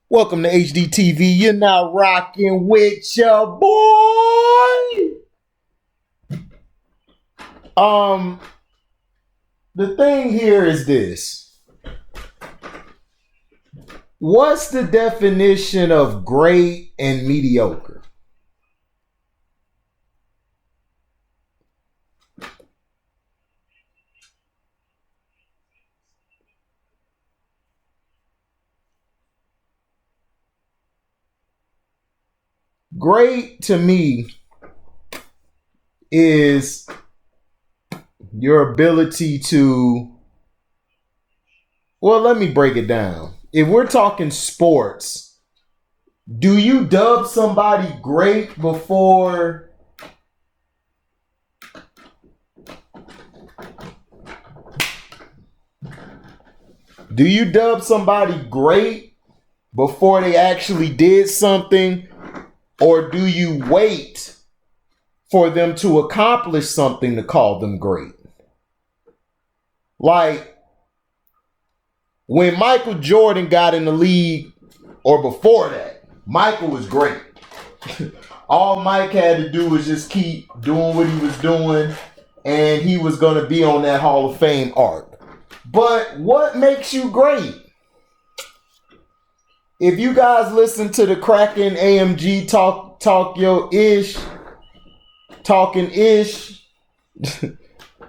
Welcome to HDTV. You're now rocking with your boy. The thing here is this. What's the definition of great and mediocre? Great to me is your ability to, well, let me break it down. If we're talking sports, do you dub somebody great before they actually did something, or do you wait for them to accomplish something to call them great? Like when Michael Jordan got in the league, or before that, Michael was great. All Mike had to do was just keep doing what he was doing, and he was going to be on that Hall of Fame arc. But what makes you great? If you guys listen to the Kraken AMG talking ish,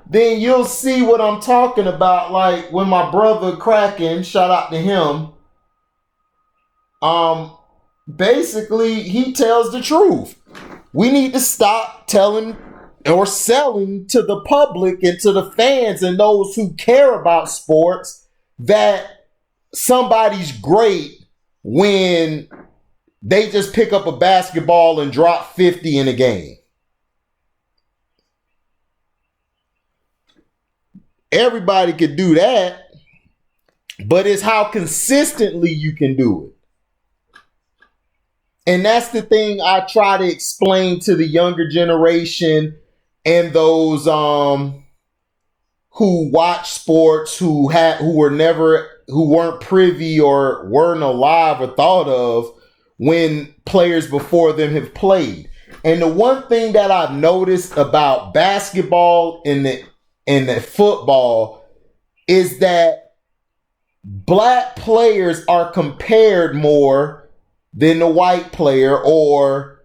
then you'll see what I'm talking about. Like when my brother Kraken, shout out to him, basically he tells the truth. We need to stop telling or selling to the public and to the fans and those who care about sports that somebody's great when they just pick up a basketball and drop 50 in a game. Everybody could do that, but it's how consistently you can do it. And that's the thing I try to explain to the younger generation and those who watch sports, who weren't privy or weren't alive or thought of when players before them have played. And the one thing that I've noticed about basketball and the football is that black players are compared more than the white player, or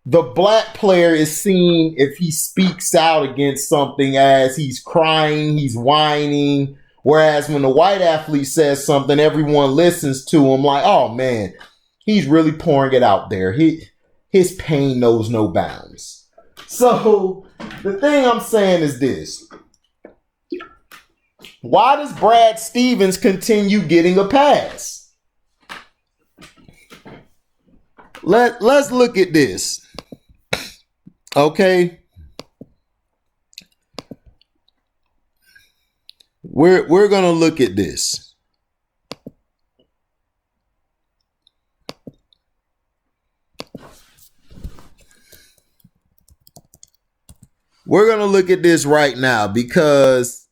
the black player is seen, if he speaks out against something, as he's crying, he's whining. Whereas when the white athlete says something, everyone listens to him like, oh man, he's really pouring it out there. His pain knows no bounds. So the thing I'm saying is this. Why does Brad Stevens continue getting a pass? Let's look at this. Okay. We're going to look at this. We're going to look at this right now because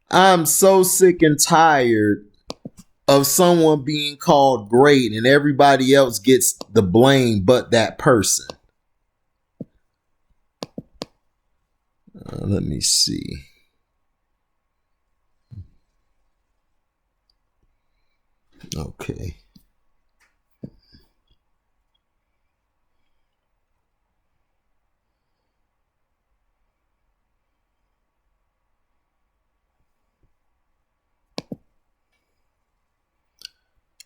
I'm so sick and tired of someone being called great and everybody else gets the blame but that person. Let me see. Okay.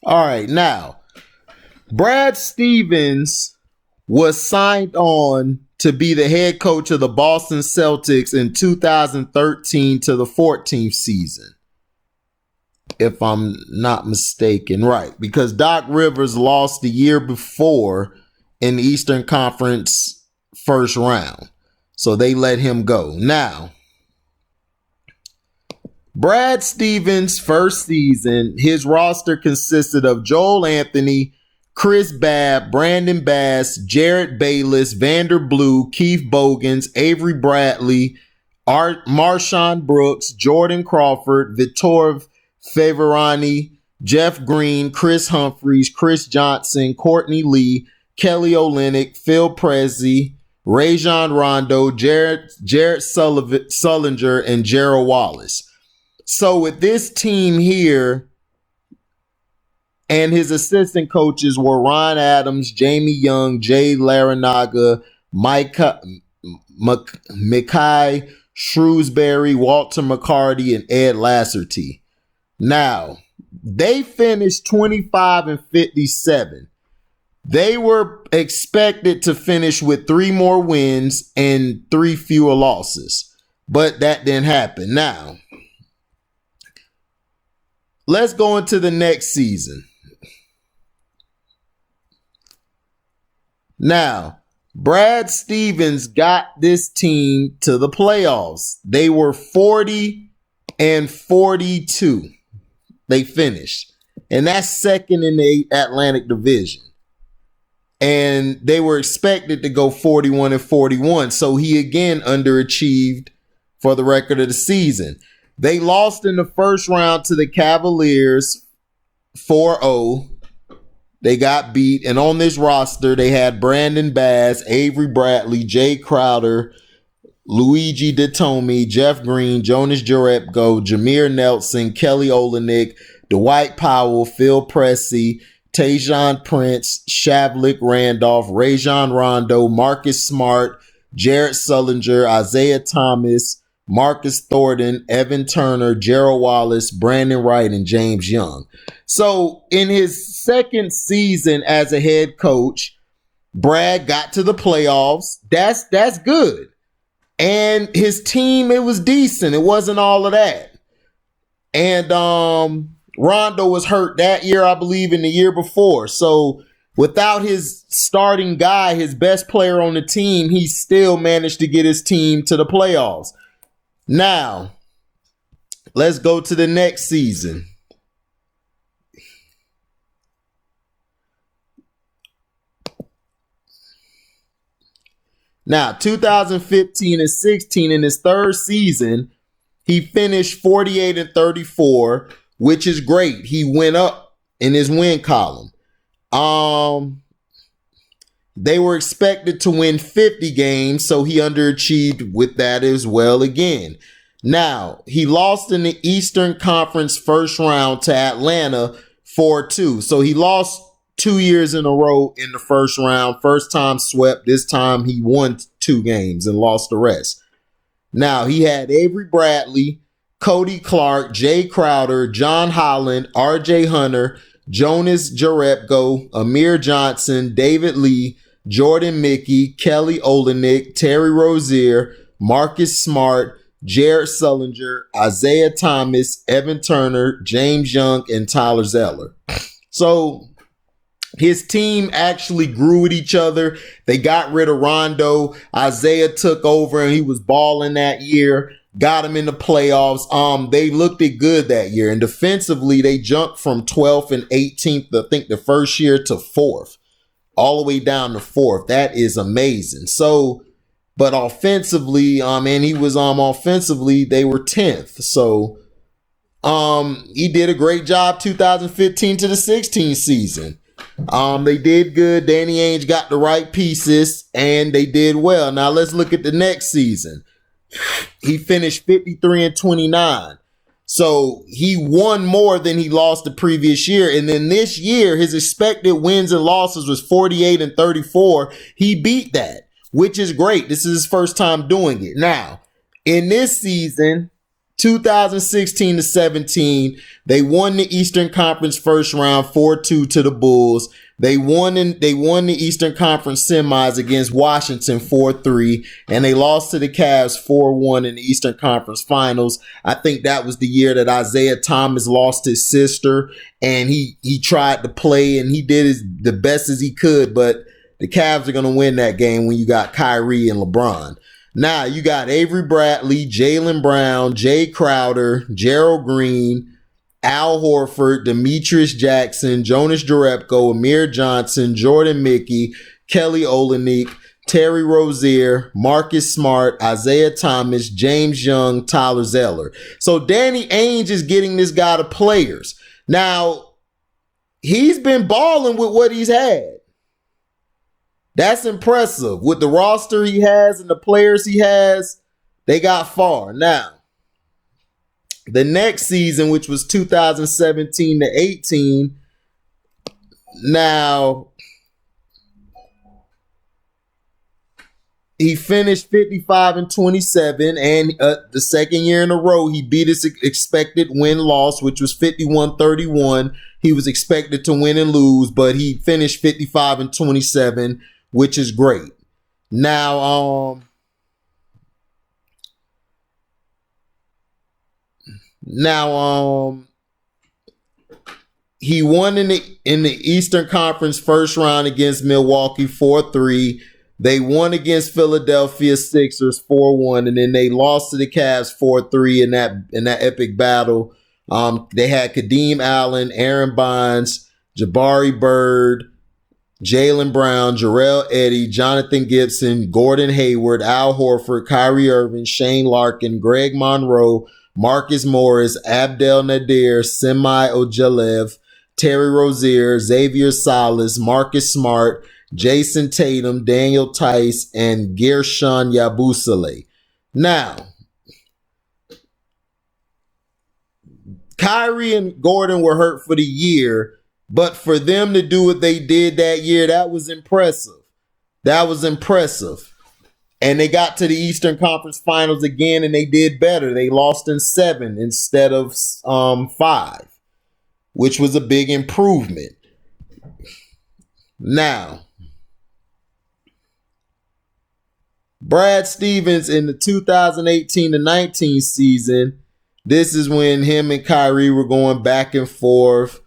All right, now, Brad Stevens was signed on to be the head coach of the Boston Celtics in 2013 to the 14th season, if I'm not mistaken. Right, because Doc Rivers lost the year before in the Eastern Conference first round, so they let him go. Now, Brad Stevens' first season, his roster consisted of Joel Anthony, Chris Babb, Brandon Bass, Jarrett Bayless, Vander Blue, Keith Bogans, Avery Bradley, Marshawn Brooks, Jordan Crawford, Vitor Favorani, Jeff Green, Chris Humphreys, Chris Johnson, Courtney Lee, Kelly Olynyk, Phil Pressey, Rajon Rondo, Jared Sullinger, and Gerald Wallace. So with this team here, and his assistant coaches were Ron Adams, Jamie Young, Jay Larinaga, Mikai Shrewsbury, Walter McCarty, and Ed Lasserty. Now, they finished 25-57. They were expected to finish with 3 more wins and 3 fewer losses, but that didn't happen. Now, let's go into the next season. Now, Brad Stevens got this team to the playoffs. They were 40-42. They finished. And that's second in the Atlantic Division. And they were expected to go 41-41. So he again underachieved for the record of the season. They lost in the first round to the Cavaliers 4-0. They got beat. And on this roster, they had Brandon Bass, Avery Bradley, Jay Crowder, Luigi Datome, Jeff Green, Jonas Jerebko, Jameer Nelson, Kelly Olynyk, Dwight Powell, Phil Pressey, Tajon Prince, Shavlik Randolph, Rajon Rondo, Marcus Smart, Jared Sullinger, Isaiah Thomas, Marcus Thornton, Evan Turner, Gerald Wallace, Brandon Wright, and James Young. So in his second season as a head coach, Brad got to the playoffs. That's good. And his team, it was decent. It wasn't all of that. And Rondo was hurt that year, I believe, and the year before. So without his starting guy, his best player on the team, he still managed to get his team to the playoffs. Now, let's go to the next season. Now, 2015 and 16, in his third season, he finished 48-34, which is great. He went up in his win column. They were expected to win 50 games, so he underachieved with that as well again. Now, he lost in the Eastern Conference first round to Atlanta 4-2. So he lost 2 years in a row in the first round. First time swept. This time he won 2 games and lost the rest. Now, he had Avery Bradley, Cody Clark, Jay Crowder, John Holland, RJ Hunter, Jonas Jerebko, Amir Johnson, David Lee, Jordan Mickey, Kelly Olynyk, Terry Rozier, Marcus Smart, Jared Sullinger, Isaiah Thomas, Evan Turner, James Young, and Tyler Zeller. So his team actually grew with each other. They got rid of Rondo. Isaiah took over and he was balling that year. Got him in the playoffs. They looked it good that year. And defensively, they jumped from 12th and 18th, I think the first year, to 4th. All the way down to 4th. That is amazing. So, but offensively, and he was offensively, they were 10th. So, he did a great job 2015 to the 16 season. They did good. Danny Ainge got the right pieces and they did well. Now let's look at the next season. He finished 53-29. So he won more than he lost the previous year. And then this year, his expected wins and losses was 48-34. He beat that, which is great. This is his first time doing it. Now, in this season, 2016 to 17, they won the Eastern Conference first round 4-2 to the Bulls. They won the Eastern Conference semis against Washington 4-3, and they lost to the Cavs 4-1 in the Eastern Conference Finals. I think that was the year that Isaiah Thomas lost his sister, and he tried to play and he did the best as he could, but the Cavs are going to win that game when you got Kyrie and LeBron. Now, you got Avery Bradley, Jaylen Brown, Jay Crowder, Gerald Green, Al Horford, Demetrius Jackson, Jonas Jerebko, Amir Johnson, Jordan Mickey, Kelly Olynyk, Terry Rozier, Marcus Smart, Isaiah Thomas, James Young, Tyler Zeller. So Danny Ainge is getting this guy to players. Now, he's been balling with what he's had. That's impressive. With the roster he has and the players he has, they got far. Now, the next season, which was 2017 to 18, now he finished 55 and 27, and the second year in a row, he beat his expected win-loss, which was 51-31. He was expected to win and lose, but he finished 55 and 27, which is great. Now, he won in the Eastern Conference first round against Milwaukee 4-3. They won against Philadelphia Sixers 4-1, and then they lost to the Cavs 4-3 in that epic battle. They had Kadeem Allen, Aaron Bonds, Jabari Bird, Jaylen Brown, Jarrell Eddy, Jonathan Gibson, Gordon Hayward, Al Horford, Kyrie Irving, Shane Larkin, Greg Monroe, Marcus Morris, Abdel Nader, Semi Ojeleye, Terry Rozier, Xavier Salas, Marcus Smart, Jason Tatum, Daniel Tice, and Gershon Yabusele. Now, Kyrie and Gordon were hurt for the year, but for them to do what they did that year, that was impressive. That was impressive. And they got to the Eastern Conference Finals again, and they did better. They lost in 7 instead of 5, which was a big improvement. Now, Brad Stevens in the 2018-19 season, this is when him and Kyrie were going back and forth.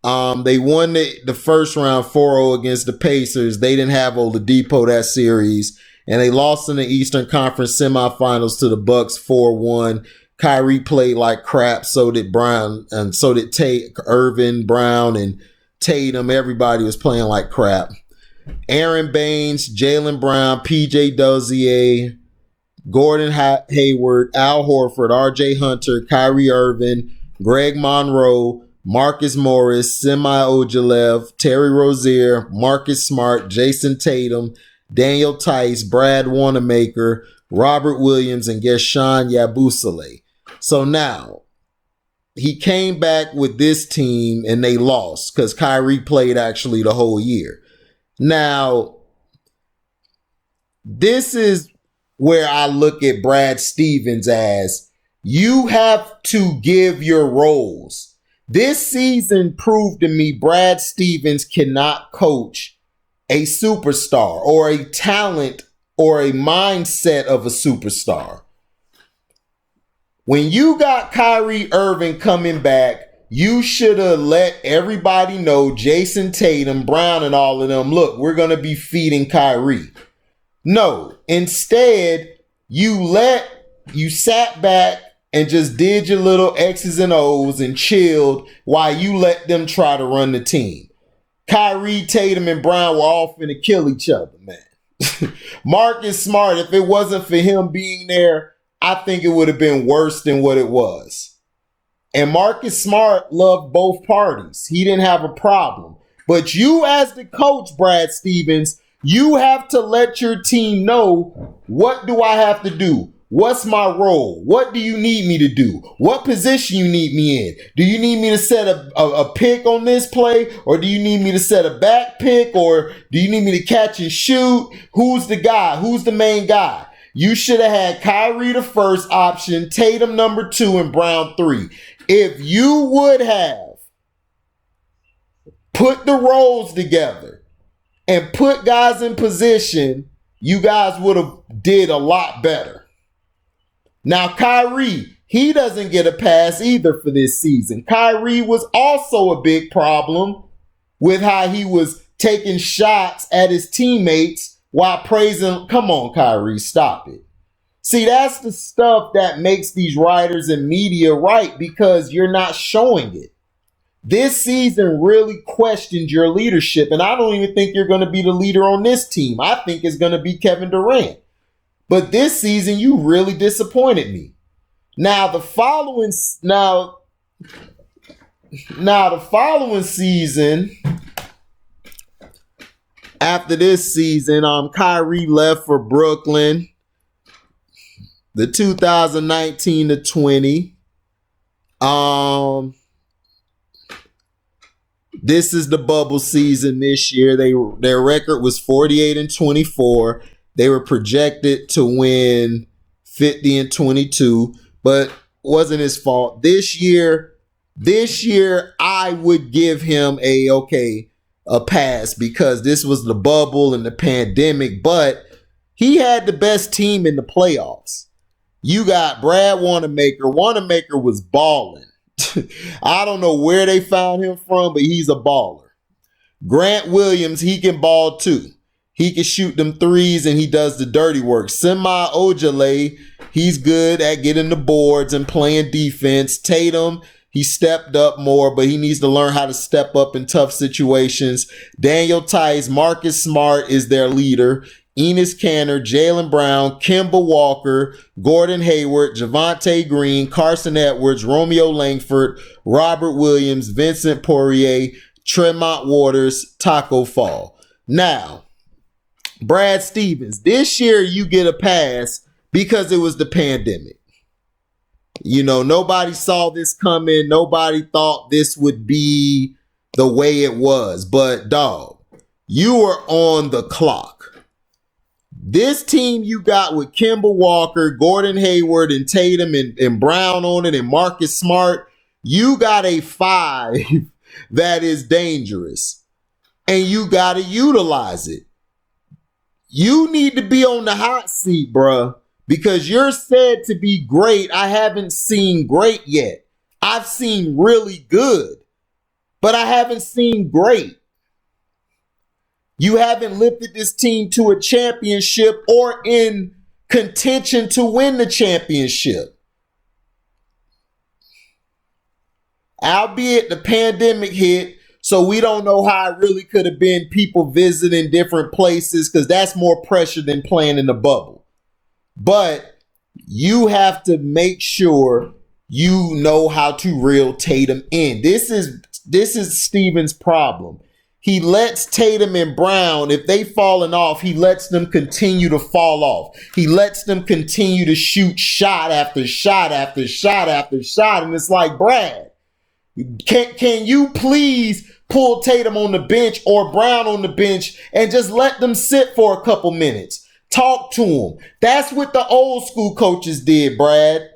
They won the first round 4-0 against the Pacers. They didn't have Oladipo that series. And they lost in the Eastern Conference semifinals to the Bucks 4-1. Kyrie played like crap. So did Brown, and so did Irvin, Brown, and Tatum. Everybody was playing like crap. Aaron Baines, Jaylen Brown, PJ Dozier, Gordon Hayward, Al Horford, RJ Hunter, Kyrie Irving, Greg Monroe, Marcus Morris, Semi Ojeleye, Terry Rozier, Marcus Smart, Jason Tatum, Daniel Tice, Brad Wanamaker, Robert Williams, and Gershon Yabusele. So now, he came back with this team and they lost because Kyrie played actually the whole year. Now, this is where I look at Brad Stevens as you have to give your roles. This season proved to me Brad Stevens cannot coach a superstar or a talent or a mindset of a superstar. When you got Kyrie Irving coming back, you should have let everybody know, Jason Tatum, Brown, and all of them, look, we're going to be feeding Kyrie. No, instead, you sat back and just did your little X's and O's and chilled while you let them try to run the team. Kyrie, Tatum, and Brown were all finna kill each other, man. Marcus Smart, if it wasn't for him being there, I think it would have been worse than what it was. And Marcus Smart loved both parties. He didn't have a problem. But you as the coach, Brad Stevens, you have to let your team know, what do I have to do? What's my role? What do you need me to do? What position you need me in? Do you need me to set a pick on this play? Or do you need me to set a back pick? Or do you need me to catch and shoot? Who's the guy? Who's the main guy? You should have had Kyrie the first option, Tatum number 2, and Brown 3. If you would have put the roles together and put guys in position, you guys would have did a lot better. Now, Kyrie, he doesn't get a pass either for this season. Kyrie was also a big problem with how he was taking shots at his teammates while praising. Come on, Kyrie, stop it. See, that's the stuff that makes these writers and media right, because you're not showing it. This season really questioned your leadership, and I don't even think you're going to be the leader on this team. I think it's going to be Kevin Durant. But this season, you really disappointed me. Now, Now, the following season, after this season, Kyrie left for Brooklyn. The 2019 to 20. This is the bubble season this year. Their record was 48-24. They were projected to win 50-22, but wasn't his fault. This year I would give him a pass because this was the bubble and the pandemic, but he had the best team in the playoffs. You got Brad Wanamaker. Wanamaker was balling. I don't know where they found him from, but he's a baller. Grant Williams, he can ball too. He can shoot them threes and he does the dirty work. Semi Ojeleye, he's good at getting the boards and playing defense. Tatum, he stepped up more, but he needs to learn how to step up in tough situations. Daniel Tice, Marcus Smart is their leader. Enes Kanter, Jaylen Brown, Kemba Walker, Gordon Hayward, Javonte Green, Carson Edwards, Romeo Langford, Robert Williams, Vincent Poirier, Tremont Waters, Taco Fall. Now, Brad Stevens, this year you get a pass because it was the pandemic. You know, nobody saw this coming. Nobody thought this would be the way it was. But, dog, you were on the clock. This team you got with Kemba Walker, Gordon Hayward, and Tatum and Brown on it, and Marcus Smart, you got a 5 that is dangerous. And you got to utilize it. You need to be on the hot seat, bruh, because you're said to be great. I haven't seen great yet. I've seen really good, but I haven't seen great. You haven't lifted this team to a championship or in contention to win the championship. Albeit the pandemic hit, so we don't know how it really could have been people visiting different places because that's more pressure than playing in the bubble. But you have to make sure you know how to reel Tatum in. This is Stevens' problem. He lets Tatum and Brown, if they falling off, he lets them continue to fall off. He lets them continue to shoot shot after shot after shot after shot. And it's like, Brad, can you please pull Tatum on the bench or Brown on the bench and just let them sit for a couple minutes? Talk to them. That's what the old school coaches did, Brad.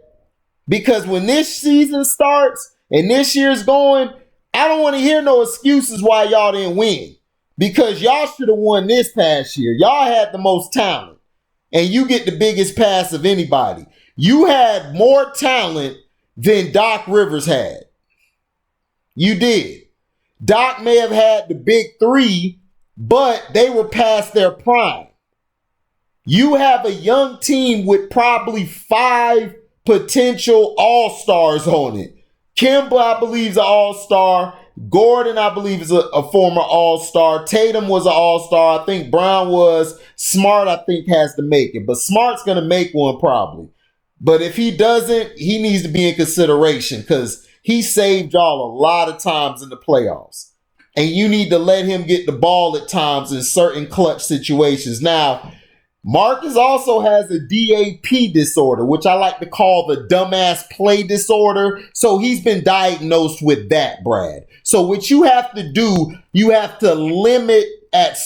Because when this season starts and this year's going, I don't want to hear no excuses why y'all didn't win. Because y'all should have won this past year. Y'all had the most talent. And you get the biggest pass of anybody. You had more talent than Doc Rivers had. You did. Doc may have had the big 3, but they were past their prime. You have a young team with probably 5 potential all-stars on it. Kemba, I believe, is an all-star. Gordon, I believe, is a former all-star. Tatum was an all-star. I think Brown was. Smart, I think, has to make it. But Smart's going to make one probably. But if he doesn't, he needs to be in consideration because he saved y'all a lot of times in the playoffs. And you need to let him get the ball at times in certain clutch situations. Now, Marcus also has a DAP disorder, which I like to call the dumbass play disorder. So he's been diagnosed with that, Brad. So what you have to do, you have to limit but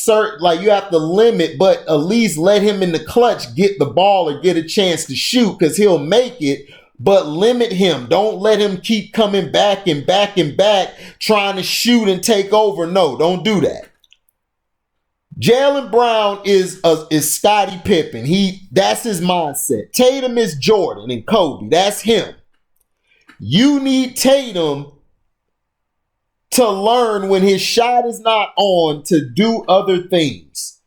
at least let him in the clutch get the ball or get a chance to shoot because he'll make it. But limit him. Don't let him keep coming back and back and back trying to shoot and take over. No, don't do that. Jaylen Brown is Scottie Pippen. That's his mindset. Tatum is Jordan and Kobe. That's him. You need Tatum to learn when his shot is not on to do other things.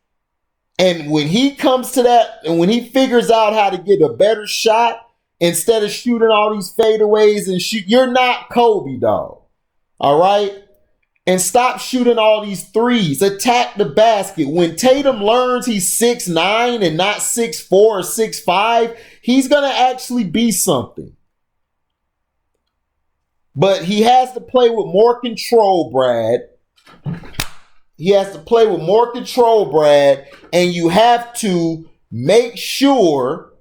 And when he comes to that, and when he figures out how to get a better shot instead of shooting all these fadeaways and shoot, you're not Kobe, dog. All right? And stop shooting all these threes. Attack the basket. When Tatum learns he's 6'9" and not 6'4" or 6'5", he's going to actually be something. But he has to play with more control, Brad. He has to play with more control, Brad. And you have to make sure,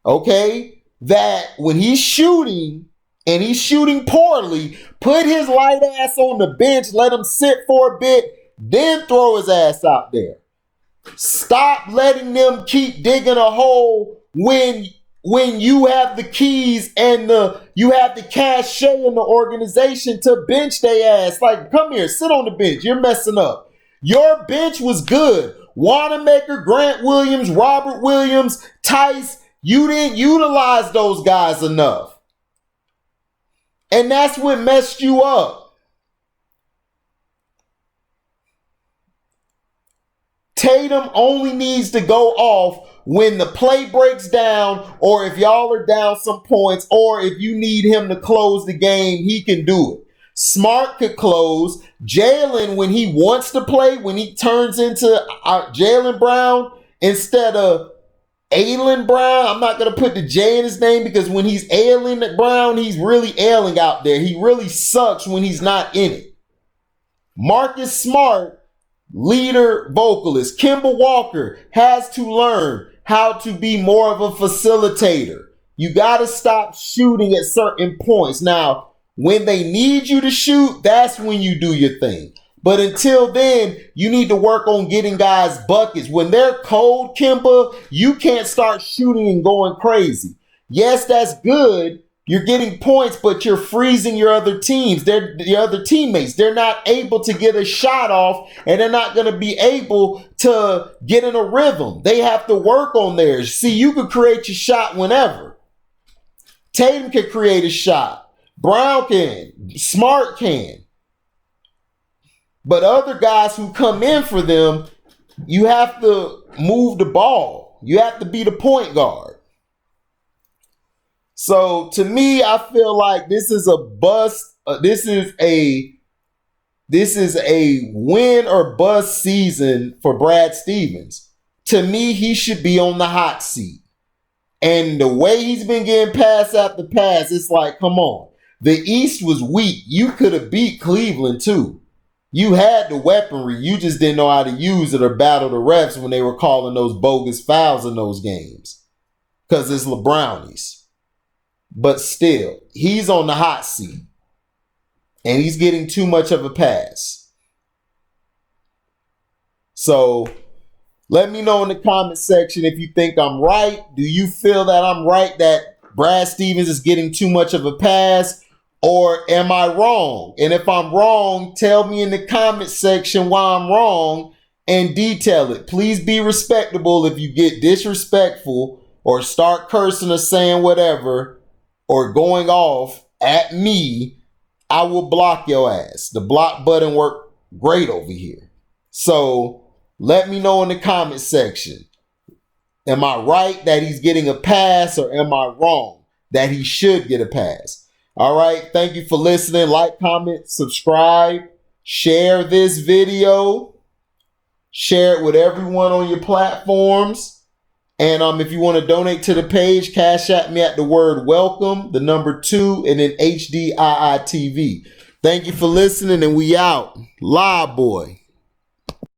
okay, that when he's shooting and he's shooting poorly, put his light ass on the bench, let him sit for a bit, then throw his ass out there. Stop letting them keep digging a hole when you have the keys and you have the cachet in the organization to bench their ass. Like, come here, sit on the bench. You're messing up. Your bench was good. Wanamaker, Grant Williams, Robert Williams, Tice, you didn't utilize those guys enough. And that's what messed you up. Tatum only needs to go off when the play breaks down, or if y'all are down some points, or if you need him to close the game, he can do it. Smart could close. Jalen, when he wants to play, when he turns into Jalen Brown instead of Aylen Brown, I'm not going to put the J in his name because when he's Aylen Brown, he's really ailing out there. He really sucks when he's not in it. Marcus Smart, leader vocalist. Kemba Walker has to learn how to be more of a facilitator. You got to stop shooting at certain points. Now, when they need you to shoot, that's when you do your thing. But until then, you need to work on getting guys buckets. When they're cold, Kemba, you can't start shooting and going crazy. Yes, that's good. You're getting points, but you're freezing your other teams. Your other teammates. They're not able to get a shot off, and they're not going to be able to get in a rhythm. They have to work on theirs. See, you can create your shot whenever. Tatum can create a shot. Brown can. Smart can. But other guys who come in for them, you have to move the ball. You have to be the point guard. So to me, I feel like this is a bust. This is a win or bust season for Brad Stevens. To me, he should be on the hot seat. And the way he's been getting pass after pass, it's like, come on. The East was weak. You could have beat Cleveland too. You had the weaponry. You just didn't know how to use it or battle the refs when they were calling those bogus fouls in those games. Because it's LeBrownies. But still, he's on the hot seat. And he's getting too much of a pass. So, let me know in the comment section if you think I'm right. Do you feel that I'm right that Brad Stevens is getting too much of a pass? Or am I wrong? And if I'm wrong, tell me in the comment section why I'm wrong and detail it. Please be respectable. If you get disrespectful or start cursing or saying whatever or going off at me, I will block your ass. The block button worked great over here. So let me know in the comment section. Am I right that he's getting a pass, or am I wrong that he should get a pass? All right. Thank you for listening. Like, comment, subscribe, share this video, share it with everyone on your platforms. And if you want to donate to the page, cash at me at the word welcome, the number 2, and then HDIITV. Thank you for listening, and we out. Live boy.